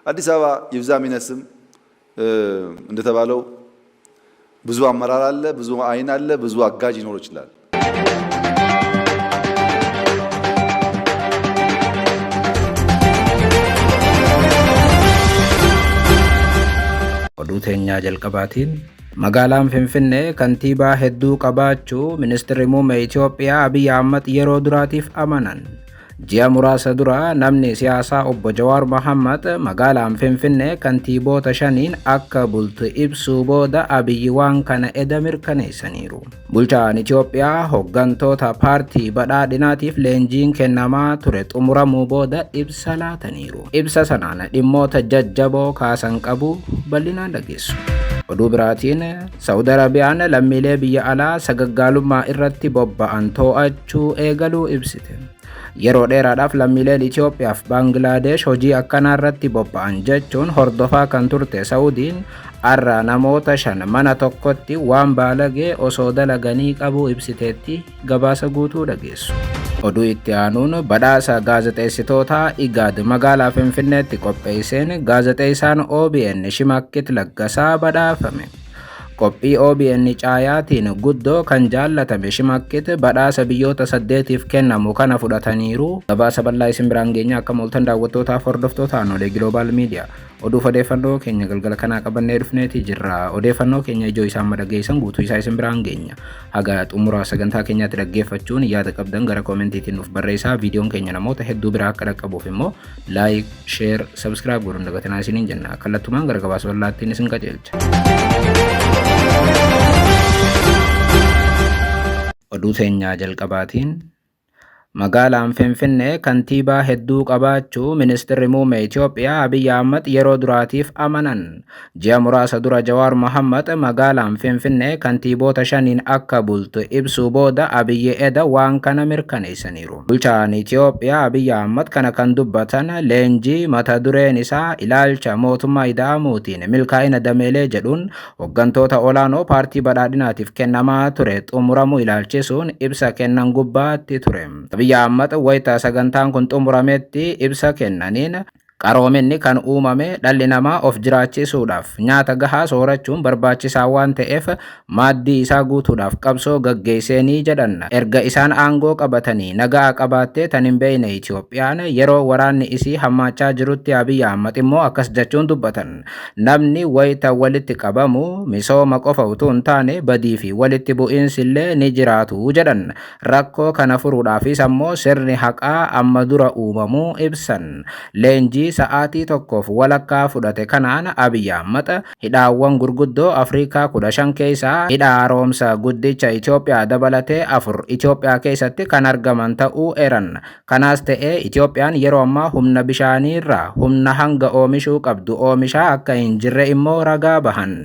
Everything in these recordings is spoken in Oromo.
አዲስ አበባ ይብዛ ሚነስም እንደተባለው ብዙ አመራር አለ፣ ብዙ አይን አለ፣ ብዙ አጋዥ ይኖር ይችላል። ኦዱቴኛ ጀልቀባቲን magaalaan Finfinnee kantiibaa hedduu qabaachuu ministeerri muummee Itoophiyaa Abiy Ahmed yeroo duraatiif amanan. Ji'a muraasa dura namni siyaasaa obbo Jawaar Mohammad magaalaan Finfinnee kantiiboota 5 akka bultu ibsuu booda Abiy waan kana eda mirkaneessaniiru. Bulchaan Itoophiyaa hoggantoota paartii badhaadhinaatiif leenjiin kennamaa ture xumuramuu booda ibsa laataniiru. Ibsa sanaan dhimmoota jajjaboo kaasan qabu bal'inaan dhageessu. Oduu biraatiin Saudi Arabiyaan lammiilee biyya alaa sagaggaalummaa irratti bobba'an to'achuu eegaluu ibsite. Yeroo dheeraadhaaf lammiileen Itoophiyaa fi Bangladesh hojii akkanaa irratti bobba'an jechuun hordofaa kan turte Saudiin har'a namoota 5 mana tokkotti waan baalagee osoo dalaganii qabuu ibsiteetti gabaasa guutuu dhageessu. Oduu itti aanuun badhaasa gaazexeessitoota IGAD magaalaa Finfinneetti qopheesseen gaazexeessaan OBN Shimakkit Laggasaa badhaafame. Qophii OBN caayaatiin guddoo kan jaallatame Shimakkit badhaasa biyyoota 8tiif kennamu kana fudhataniiru. Gabaasa bal'aa isin biraan geenya akka mooltan daawwattootaaf hordoftoota Anolee Global Media. Oduu odeeffannoo keenya galgala kanaa qabannee dhufneeti jirra. Odeeffannoo keenya ijoo isaan madhageessan guutuu isaa isin biraan geenya. Haga xumura sagantaa keenyaatti dhaggeeffachuun yaada qabdan gara koomentiitiin nuuf barreessaa. Viidiyoon keenya namoota hedduu biraa akka dhaqqabuuf immoo laayik, sheer, sabskiraayib godhuun dagatinaa isiniin jenna. Kallattumaan gara gabaasa bal'aattiin isin qajeelcha. Oduu teenyaa jalqabaatiin magaalaan Finfinnee kantiibaa hedduu qabaachuu ministeerri muummee Itoophiyaa Abiy Ahmed yeroo duraatiif amanan. Ji'a muraasa dura Jawaar Mohammad magaalaan Finfinnee kantiiboota 5 akka bultu ibsuu booda Abiy eda waan kana mirkaneessaniiru. Bulchaan Itoophiyaa Abiy Ahmed kana kan dubbatan leenjii mata dureen isaa ilaalcha mootummaa ida'amuutiin milkaa'ina dameelee jedhuun hoggantoota olaanoo paartii badhaadhinaatiif kennamaa ture xumuramuu ilaalchisuun ibsa kennan gubbaatti ture. Abiy Ahmed wayita sagantaan kun xumurametti ibsa kennaniin qaroominni kan uumame dhalli namaa of jiraachisuudhaaf nyaata gahaa soorachuun barbaachisaa waan ta'eef maaddii isaa guutuudhaaf qabsoo gaggeessanii jedhan. Erga isaan aangoo qabatanii nagaa qabaattee tan hin beekne Itoophiyaan yeroo waraanni isii hammaachaa jirutti Abiy Ahmed immoo akkas jechuun dubbatan. Namni wayita walitti qabamu misooma qofa utuu hin taane badii fi walitti bu'iinsi illee ni jiraatu jedhan. Rakkoo kana furuudhaafis ammoo sirni haqaa amma dura uumamuu ibsan. Leenjii sa'aatii tokkoof walakkaa fudhate kanaan Abiy Ahmed hidhaawwan gurguddoo Afrikaa 15 keessaa hidha haaromsa guddicha Itoophiyaa dabalatee 4 Itoophiyaa keessatti kan argaman ta'uu eeran. Kanaas ta'ee Itoophiyaan yeroo ammaa humna bishaanii irraa humna hanga oomishuu qabdu oomishaa akka hin jirre immoo ragaa bahan.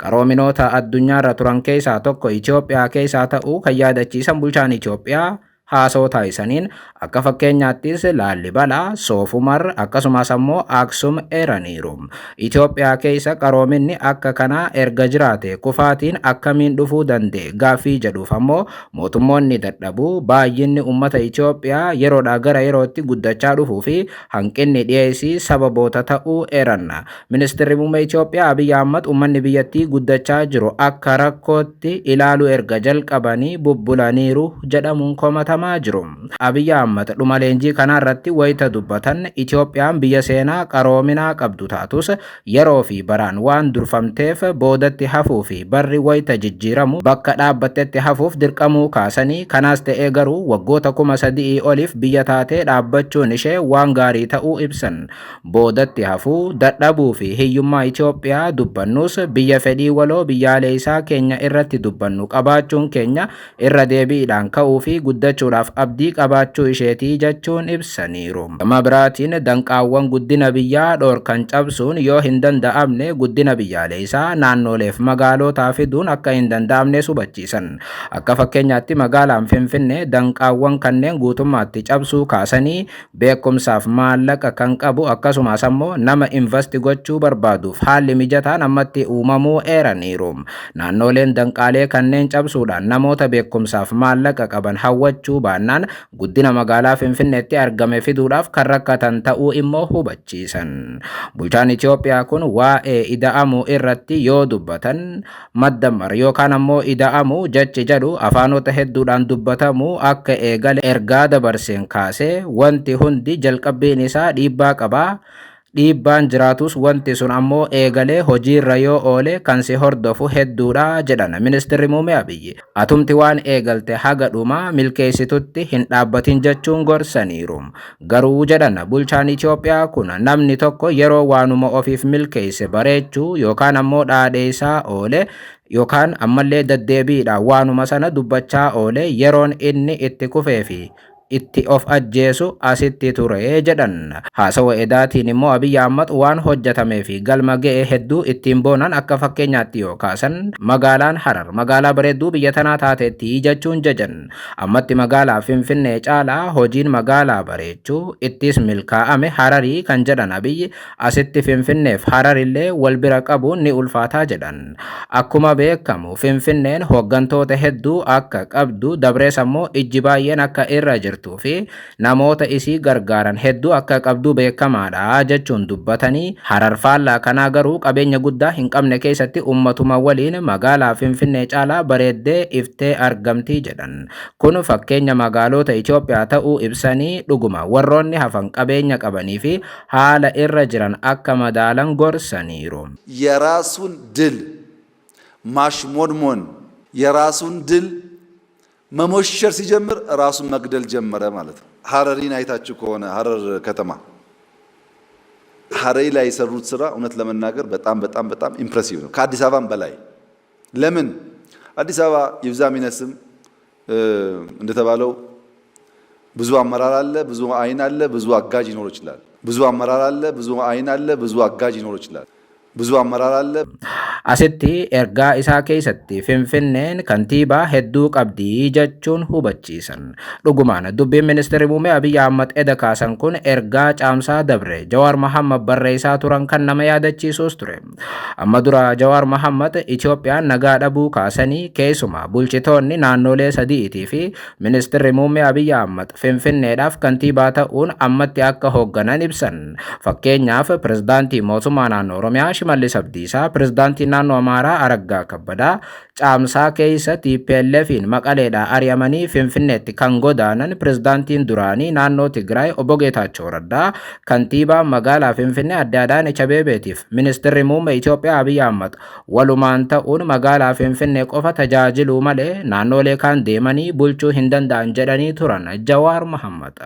Qaroominoota addunyaarra turan keessaa tokko Itoophiyaa keessaa ta'uu kan yaadachiisan bulchaan Itoophiyaa haasoo taasisaniin akka fakkeenyaattis Laallibalaa, Soof Umar akkasumas ammoo Aksum eeraniiru. Itoophiyaa keessa qaroominni akka kanaa erga jiraate kufaatiin akkamiin dhufuu danda'e gaaffii jedhuuf ammoo mootummoonni dadhabuu baay'inni uummata Itoophiyaa yeroodhaa gara yerootti guddachaa dhufuu fi hanqinni dhiyeessii sababoota ta'uu eeran. Ministeerri muummee Itoophiyaa Abiy Ahmed uummanni biyyattii guddachaa jiru akka rakkootti ilaaluu erga jalqabanii bubbulaniiru jedhamuun komatamaa jiru. Abiy Ahmed dhuma leenjii kana irratti wayita dubbatan Itoophiyaan biyya seenaa qaroominaa qabdu taatus yeroo fi baraan waan durfamteef boodatti hafuu fi barri wayita jijjiiramu bakka dhaabbattetti hafuuf dirqamuu kaasanii. Kanaas ta'ee garuu waggoota 3,000 oliif biyya taatee dhaabbachuun ishee waan gaarii ta'uu ibsan. Boodatti hafuu, dadhabuu fi hiyyummaa Itoophiyaa dubbannus biyya fedhii waloo biyyaalee isaa keenya irratti dubbannu qabaachuun keenya irra deebiidhaan ka'uu fi guddachuudhaaf abdii qabaachuu isheetii jechuun ibsaniiru. Gama biraatiin danqaawwan guddina biyyaa dhoorkan cabsuun yoo hin danda'amne guddina biyyaalee isaa naannoleef magaalotaa fiduun akka hin danda'amne hubachiisan. Akka fakkeenyaatti magaalaan Finfinnee danqaawwan kanneen guutummaatti cabsuu kaasanii beekumsaaf maallaqa kan qabu akkasumas ammoo nama investi gochuu barbaaduuf haalli mijataan ammatti uumamuu eeraniiru. Naannoleen danqaalee kanneen cabsuudhaan namoota beekumsaaf maallaqa qaban hawwachuu argachuu baannaan guddina magaalaa Finfinneetti argame fiduudhaaf kan rakkatan ta'uu immoo hubachiisan. Bulchaan Itoophiyaa kun waa'ee ida'amuu irratti yoo dubbatan maddammar yookaan ammoo ida'amuu jechi jedhu afaanota hedduudhaan dubbatamu akka eegale ergaa dabarseen kaasee wanti hundi jalqabbiin isaa dhiibbaa qaba. Dhiibbaan jiraatus wanti sun ammoo eegalee hojiirra yoo oole kan si hordofu hedduudha jedhan Ministeerri Muummee Abiyyi. Atumti waan eegalte haga dhumaa milkeessitutti hin dhaabbatin jechuun gorsaniiru. Garuu jedhan bulchaan Itoophiyaa kun namni tokko yeroo waanuma ofiif milkeesse bareechuu yookaan ammoo dhaadheessaa oole yookaan ammallee deddeebiidhaan waanuma sana dubbachaa oole yeroon inni itti kufee fi itti of ajjeesu asitti ture jedhan. Haasawa edaatiin immoo Abiyyi Ahmad waan hojjetamee fi galma ga'e hedduu ittiin boonan akka fakkeenyaatti yoo kaasan magaalaan Harar magaalaa bareedduu biyya tanaa taateetti jechuun jajan. Ammatti magaalaa Finfinnee caalaa hojiin magaalaa bareechuu ittis milkaa'ame Hararii kan jedhan Abiyyi asitti Finfinneef Hararillee wal bira qabuun ni ulfaataa jedhan. Akkuma beekamu Finfinneen hooggantoota hedduu akka qabdu dabrees ammoo ijji baay'een akka irra jirtu fi namoota isii gargaaran hedduu akka qabdu beekamaadha jechuun dubbatanii Harar faallaa kanaa garuu qabeenya guddaa hin qabne keessatti ummatuma waliin magaalaa Finfinnee caalaa bareeddee iftee argamti jedhan. Kun fakkeenya magaalota Itoophiyaa ta'uu ibsanii dhuguma warroonni hafan qabeenya qabanii fi haala irra jiran akka madaalan gorsaniiru. የራሱን ድል ማሽሞንሞን የራሱን ድል መሞሸር ሲጀምር ራሱን መግደል ጀመረ ማለት ነው። ሐረሪን አይታችሁ ከሆነ ሐረር ከተማ ሐረሪ ላይ የሰሩት ስራ እውነት ለመናገር በጣም ኢምፕሬሲቭ ነው ከአዲስ አበባም በላይ። ለምን አዲስ አበባ ይብዛም ይነስም እንደተባለው ብዙ አመራር አለ፣ ብዙ አይን አለ፣ ብዙ አጋዥ ይኖር ይችላል። ብዙ አመራር አለ፣ ብዙ አይን አለ፣ ብዙ አጋዥ ይኖር ይችላል። ብዙ አመራር አለ። Asitti ergaa isaa keessatti Finfinneen kantiibaa hedduu qabdi jechuun hubachiisan. Dhugumaan dubbiin Ministeerri Muummee Abiyyi Ahmad eda kaasan kun ergaa caamsaa dabre Jawaar Mohammad barreessaa turan kan nama yaadachiisus ture. Amma dura Jawaar Mohammad Itoophiyaan nagaa dhabuu kaasanii keessumaa bulchitoonni naannolee sadiitii fi Ministeerri Muummee Abiyyi Ahmad Finfinneedhaaf kantiibaa ta'uun ammatti akka hoogganan ibsan. Fakkeenyaaf pirezidaantii mootummaa naannoo Oromiyaa Shimallis Abdiisaa, pirezidaantii naannoo Amaaraa Araggaa Kabbadaa caamsaa keessa TPLF'n Maqaleedhaa ari'amanii Finfinneetti kan godaanan pirezidaantiin duraanii naannoo Tigraay Obbo Geetaachoo Raddaa, kantiibaa magaalaa Finfinnee Aadde Adaanech Abeebeetiif Ministeerri Muummee Itoophiyaa Abiyyi Ahmad walumaan ta'uun magaalaa Finfinnee qofa tajaajiluu malee naannolee kaan deemanii bulchuu hin danda'an jedhanii turan Jawaar Mohammad.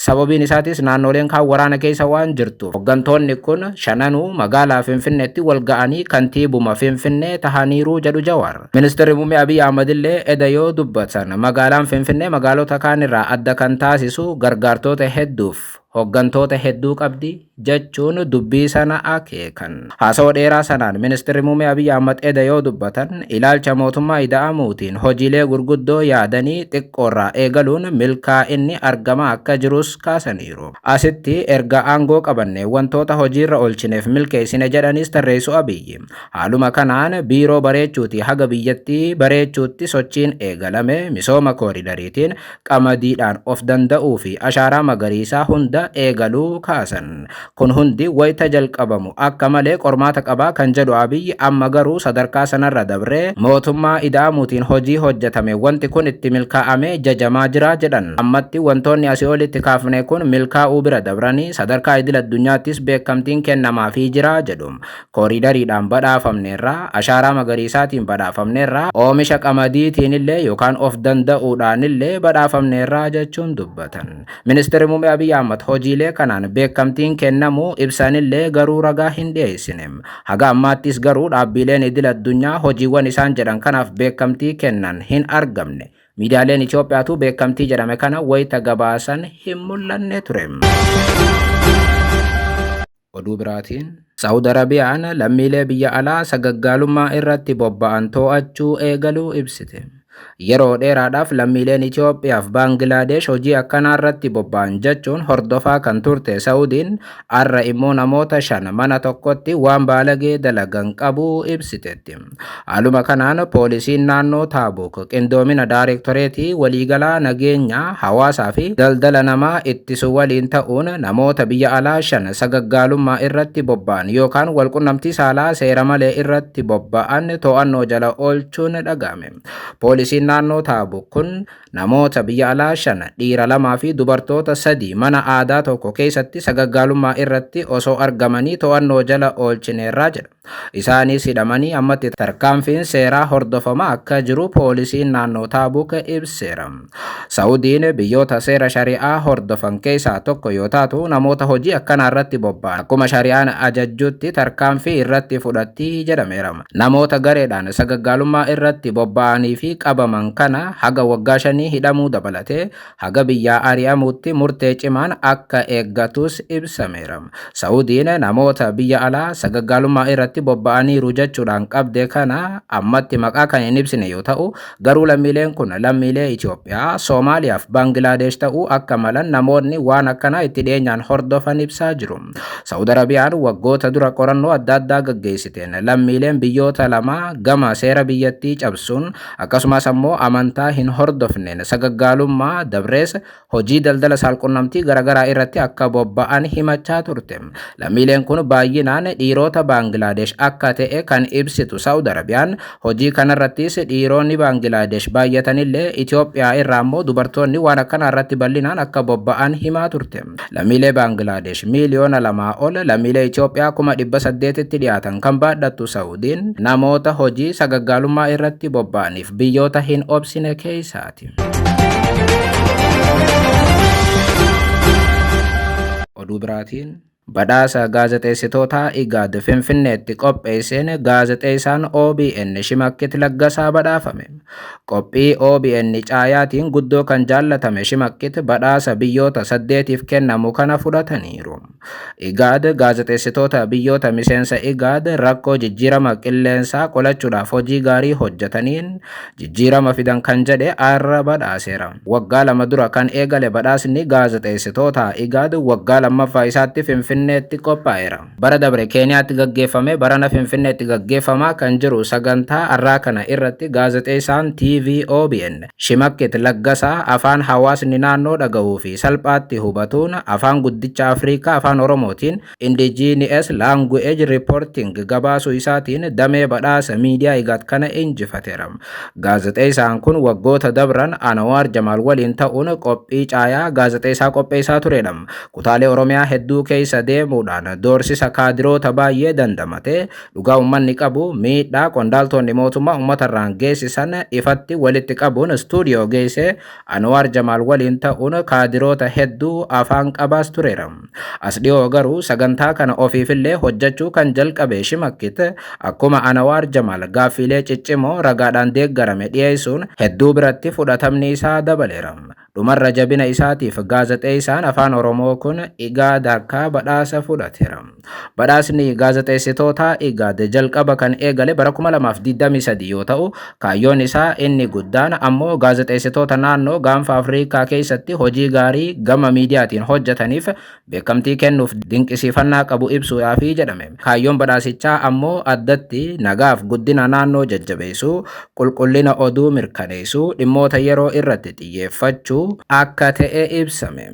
Sababiin isaatis naannoleen kaan waraana keessa waan jirtuuf hooggantoonni kun shananuu magaalaa Finfinneetti wal ga'anii kantiibuma Finfinnee tahaniiru jedhu Jawaar. Ministeerri Muummee Abiyyi Ahmad illee eda yoo dubbatan magaalaan Finfinnee magaalota kaan irraa adda kan taasisu gargaartota hedduuf hooggantoota hedduu qabdi jechuun dubbii sana akeekan. Haasawa dheeraa sanaan Ministeerri Muummee Abiyyi Ahmad eda yoo dubbatan ilaalcha mootummaa ida'amuutiin hojiilee gurguddoo yaadanii xiqqoorraa eegaluun milkaa'inni argamaa akka jirus kaasaniiru. Asitti erga aangoo qabanne wantoota hojiirra oolchineef milkeessine jedhanis tarreessu Abiyyi. Haaluma kanaan biiroo bareechuutii haga biyyattii bareechuutti sochiin eegalame misooma kooridariitiin qamadiidhaan of danda'uu fi ashaaraa magariisaa hunda eegaluu kaasan. Kun hundi wayita jalqabamu akka malee qormaata qabaa kan jedhu Abiyyi amma garuu sadarkaa sanarra dabree mootummaa ida'amuutiin hojii hojjetame wanti kun itti milkaa'amee jajamaa jira jedhan. Ammatti wantoonni asii olitti kaafne kun milkaa'uu bira dabranii sadarkaa idil addunyaattis beekamtiin kennamaafii jira jedhu. Kooridariidhaan badhaafamneerraa, ashaaraa magariisaatiin badhaafamneerraa, oomisha qamadiitiin illee yookaan of danda'uudhaan illee badhaafamneerraa jechuun dubbatan. Ministeerri Muummee Abiyyi Ahmad hojiilee kanaan beekamtiin kennamuu ibsanillee garuu ragaa hin dhiyeessine. Haga ammaattis garuu dhaabbileen idil addunyaa hojiiwwan isaan jedhan kanaaf beekamtii kennan hin argamne. Miidiyaaleen Itoophiyaatu beekamtii jedhame kana wayita gabaasan hin mul'anne ture. Oduu biraatiin Saawud Arabiyaan lammiilee biyya alaa sagaggaalummaa irratti bobba'an to'achuu eegaluu ibsite. Yeroo dheeraadhaaf lammiileen Itoophiyaa fi Baangilaadesh hojii akkanaa irratti bobba'an jechuun hordofaa kan turte Saawudiin har'a immoo namoota 5 mana tokkotti waan baalagee dalagan qabuu ibsiteetti. Haaluma kanaan poolisiin naannoo Taabuuk qindoomina daarektoreetii waliigalaa nageenyaa hawaasaa fi daldala namaa ittisu waliin ta'uun namoota biyya alaa 5 sagaggaalummaa irratti bobba'an yookaan walqunnamtii saalaa seera malee irratti bobba'an to'annoo jala oolchuun dhaga'ame. Poolisiin naannoo Taabuuk kun namoota biyya alaa 5 dhiira 2 fi dubartoota 3 mana aadaa tokko keessatti sagaggaalummaa irratti osoo argamanii to'annoo jala oolchineerra jedha. Isaanis hidhamanii ammatti tarkaanfiin seeraa hordofamaa akka jiru poolisiin naannoo Taabuuk ibseera. Saawudiin biyyoota seera shari'aa hordofan keessaa tokko yoo taatu namoota hojii akkanaa irratti bobba'an akkuma shari'aan ajajjutti tarkaanfii irratti fudhatti jedhameera. Namoota gareedhaan sagaggaalummaa irratti bobba'anii fi qabaman kana haga waggaa 5 hidhamuu dabalatee haga biyyaa ari'amuutti murtee cimaan akka eeggatus ibsameera. Saawudiin namoota biyya alaa sagaggaalummaa irratti bobba'aniiru jechuudhaan qabde kana ammatti maqaa kan hin ibsine yoo ta'u garuu lammiileen kun lammiilee Itoophiyaa, Soomaaliyaa fi Baangilaadesh ta'uu akka malan namoonni waan akkanaa itti dhiyeenyaan hordofan ibsaa jiru. Saawud Arabiyaan waggoota dura qorannoo adda addaa gaggeessiteen lammiileen biyyoota lama gama seera biyyattii cabsuun akkasumas ammoo amantaa hin hordofneen sagaggaalummaa dabrees hojii daldala saalqunnamtii garaagaraa irratti akka bobba'an himachaa turte. Lammiileen kun baay'inaan dhiirota Baangilaadesh akka ta'e kan ibsitu Saawud Arabiyaan hojii kanarrattis dhiironni Baangilaadesh baay'atanillee Itoophiyaa irraa ammoo dubartoonni waan akkanaa irratti bal'inaan akka bobba'an himaa turte. Lammiilee Baangilaadesh miliyoona 2 ol lammiilee Itoophiyaa 800tti dhiyaatan kan baadhattu Saawudiin namoota hojii sagaggaalummaa irratti bobba'aniif biyyoota hin obsine keessaati. Oduu biraatiin badhaasa gaazexeessitoota IGAD Finfinneetti qopheesseen gaazexeessaan OBN Shimakkit Laggasaa badhaafame. Qophii OBN caayaatiin guddoo kan jaallatame Shimakkit badhaasa biyyoota 8tiif kennamu kana fudhataniiru. IGAD gaazexeessitoota biyyoota miseensa IGAD rakkoo jijjiirama qilleensaa qolachuudhaaf hojii gaarii hojjetaniin jijjiirama fidan kan jedhe har'a badhaaseera. Waggaa 2 dura kan eegale badhaasni gaazexeessitoota IGAD waggaa 2ffaa isaatti Finfinneetti qophaa'eera. Bara dabre Keeniyaatti gaggeeffame barana Finfinneetti gaggeeffamaa kan jiru sagantaa har'aa kana irratti gaazexeessaan TV OBN Shimakkit Laggasaa afaan hawaasni naannoo dhagahuu fi salphaatti hubatuun afaan guddicha Afrikaa afaan Oromootiin Indigenous Language Reporting gabaasuu isaatiin damee badhaasa miidiyaa IGAD kana injifateera. Gaazexeessaan kun waggoota dabran Anwaar Jamaal waliin ta'uun qophii caayaa gaazexeessaa qopheessaa turedha. Kutaalee Oromiyaa hedduu keessa deemuudhaan doorsisa kaadiroota baay'ee dandamatee dhugaa uummanni qabu miidhaa qondaaltonni mootummaa uummatarraan geessisan ifatti walitti qabuun istuudiyoo geessee Anwaar Jamaal waliin ta'uun kaadiroota hedduu afaan qabaas tureera. As dhiyoo garuu sagantaa kana ofiifillee hojjechuu kan jalqabe Shimakkit akkuma Anwaar Jamaal gaaffiilee ciccimoo ragaadhaan deeggarame dhiyeessuun hedduu biratti fudhatamni isaa dabaleera. Dhumarra jabina isaatiif gaazexeessaan afaan Oromoo kun IGAD harkaa badhaasa fudhateera. Badhaasni gaazexeessitoota IGAD jalqaba kan eegale bara 2023 yoo ta'u kaayyoon isaa inni guddaan ammoo gaazexeessitoota naannoo gaanfa Afrikaa keessatti hojii gaarii gama miidiyaatiin hojjetaniif beekamtii kennuuf dinqisiifannaa qabu ibsuudhaafi jedhame. Kaayyoon badhaasichaa ammoo addatti nagaaf guddina naannoo jajjabeessuu, qulqullina oduu mirkaneessuu, dhimmoota yeroo irratti xiyyeeffachuu akka ta'e ibsame.